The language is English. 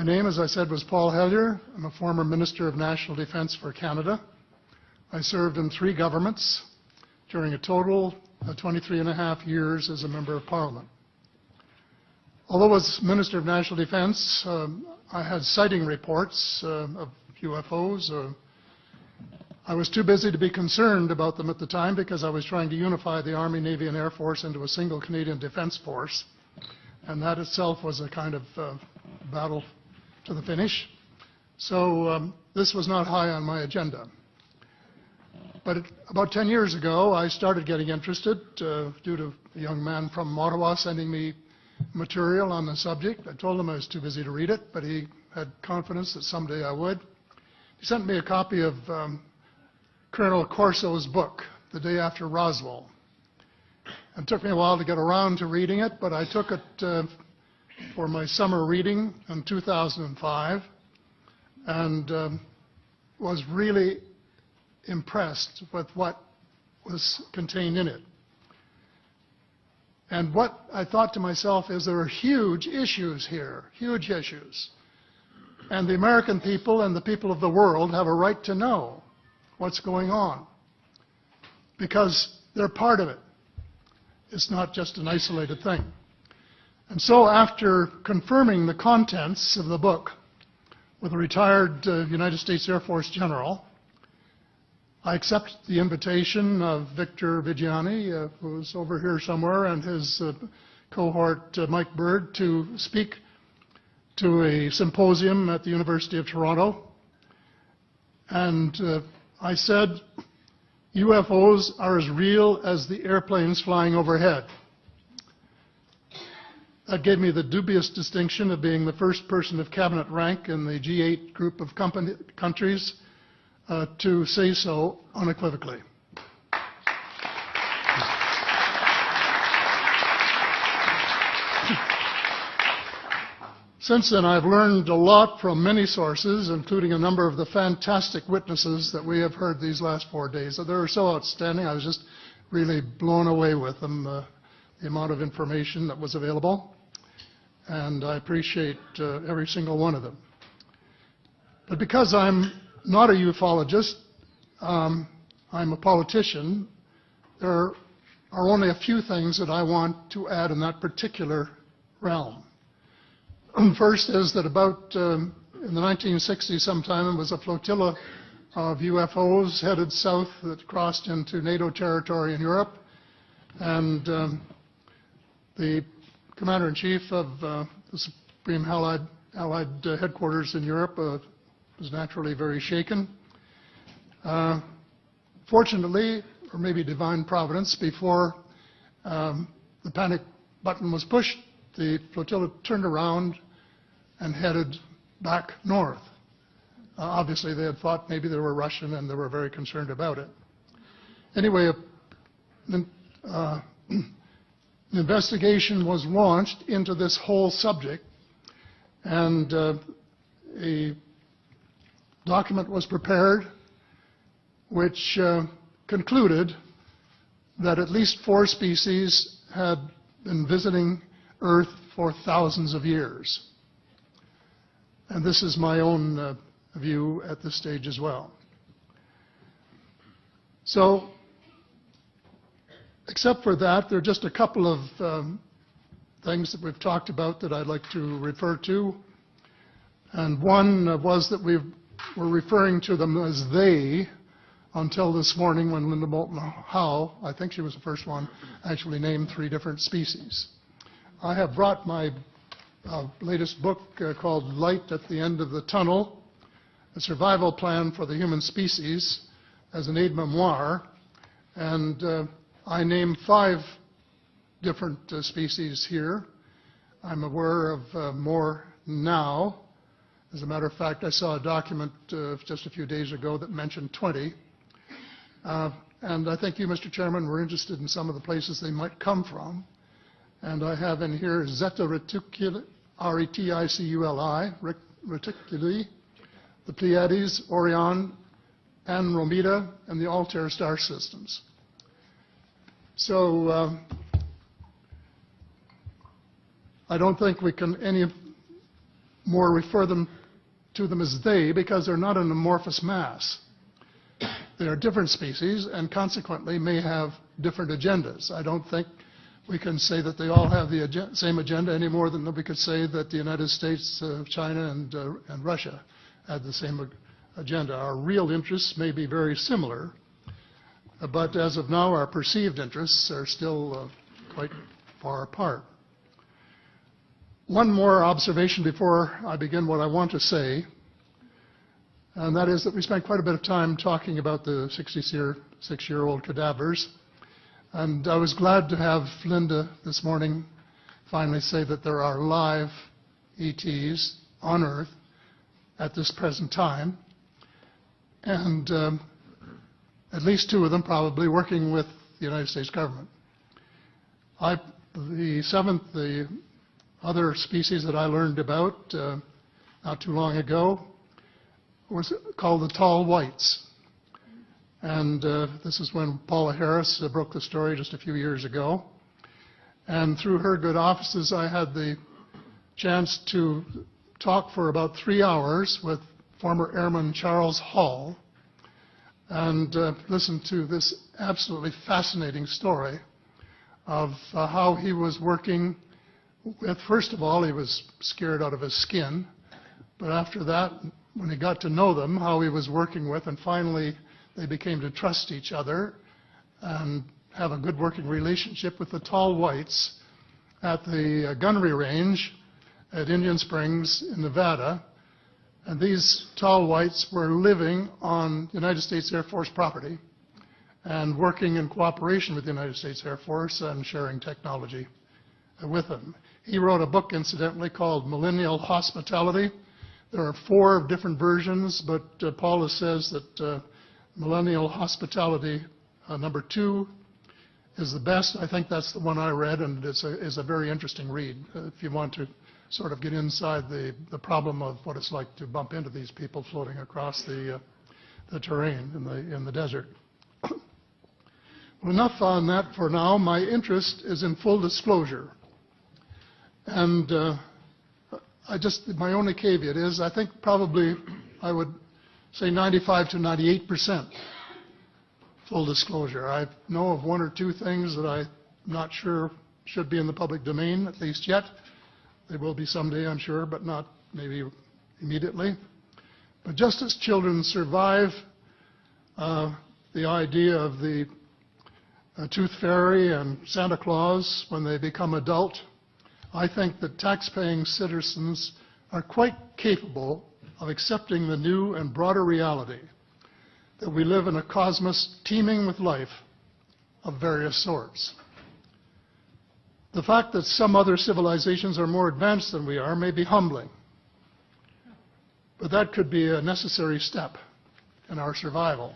name, as I said, was Paul Hellyer. I'm a former Minister of National Defence for Canada. I served in 3 governments during a total of 23 and a half years as a Member of Parliament. Although as Minister of National Defence, I had sighting reports of UFOs. I was too busy to be concerned about them at the time because I was trying to unify the Army, Navy and Air Force into a single Canadian Defence Force. And that itself was a kind of battle to the finish. So this was not high on my agenda. But about 10 years ago, I started getting interested due to a young man from Ottawa sending me material on the subject. I told him I was too busy to read it, but he had confidence that someday I would. He sent me a copy of Colonel Corso's book, The Day After Roswell. It took me a while to get around to reading it, but I took it for my summer reading in 2005 and was really impressed with what was contained in it. And what I thought to myself is there are huge issues here, huge issues. And the American people and the people of the world have a right to know what's going on because they're part of it. It's not just an isolated thing. And so after confirming the contents of the book with a retired United States Air Force general, I accepted the invitation of Victor Vigiani, who's over here somewhere, and his cohort, Mike Bird, to speak to a symposium at the University of Toronto. And I said, UFOs are as real as the airplanes flying overhead. That gave me the dubious distinction of being the first person of cabinet rank in the G8 group of countries to say so unequivocally. Since then, I've learned a lot from many sources, including a number of the fantastic witnesses that we have heard these last 4 days. They were so outstanding, I was just really blown away with them, the amount of information that was available. And I appreciate every single one of them. But because I'm not a ufologist, I'm a politician, there are only a few things that I want to add in that particular realm. First is that about in the 1960s sometime, it was a flotilla of UFOs headed south that crossed into NATO territory in Europe. And the Commander-in-Chief of the Supreme Allied Headquarters in Europe was naturally very shaken. Fortunately, or maybe divine providence, before the panic button was pushed, the flotilla turned around and headed back north. Obviously, they had thought maybe they were Russian, and they were very concerned about it. Anyway, an investigation was launched into this whole subject, and a document was prepared which concluded that at least 4 species had been visiting Earth for thousands of years. And this is my own view at this stage as well. So, except for that, there are just a couple of things that we've talked about that I'd like to refer to. And one was that we were referring to them as they until this morning when Linda Moulton Howe, I think she was the first one, actually named 3 different species. I have brought my latest book called Light at the End of the Tunnel, A Survival Plan for the Human Species, as an aide-memoir, and I name 5 different species here. I'm aware of more now. As a matter of fact, I saw a document just a few days ago that mentioned 20. And I think you, Mr. Chairman, were interested in some of the places they might come from. And I have in here Zeta Reticuli, R-E-T-I-C-U-L-I, Reticuli, the Pleiades, Orion, Andromeda, and the Altair star systems. So I don't think we can more refer to them as they because they're not an amorphous mass. They are different species and consequently may have different agendas. I don't think we can say that they all have the same agenda any more than we could say that the United States, China, and Russia had the same agenda. Our real interests may be very similar, but as of now, our perceived interests are still quite far apart. One more observation before I begin what I want to say, and that is that we spent quite a bit of time talking about the 66-year-old cadavers. And I was glad to have Linda this morning finally say that there are live ETs on Earth at this present time, and at least 2 of them probably working with the United States government. The other species that I learned about not too long ago was called the tall whites. And this is when Paula Harris broke the story just a few years ago. And through her good offices, I had the chance to talk for about 3 hours with former Airman Charles Hall and listen to this absolutely fascinating story of how he was working with, first of all, he was scared out of his skin, but after that, when he got to know them, how he was working with, and finally they became to trust each other and have a good working relationship with the tall whites at the gunnery range at Indian Springs in Nevada. And these tall whites were living on United States Air Force property and working in cooperation with the United States Air Force and sharing technology with them. He wrote a book, incidentally, called Millennial Hospitality. There are 4 different versions, but Paula says that Millennial Hospitality number 2 is the best. I think that's the one I read, and it's a very interesting read if you want to sort of get inside the problem of what it's like to bump into these people floating across the terrain in the desert. Well, enough on that for now. My interest is in full disclosure. And my only caveat is I think probably I would say 95 to 98% full disclosure. I know of 1 or 2 things that I'm not sure should be in the public domain, at least yet. They will be someday, I'm sure, but not maybe immediately. But just as children survive the idea of the Tooth Fairy and Santa Claus when they become adult, I think that tax-paying citizens are quite capable of accepting the new and broader reality that we live in a cosmos teeming with life of various sorts. The fact that some other civilizations are more advanced than we are may be humbling, but that could be a necessary step in our survival.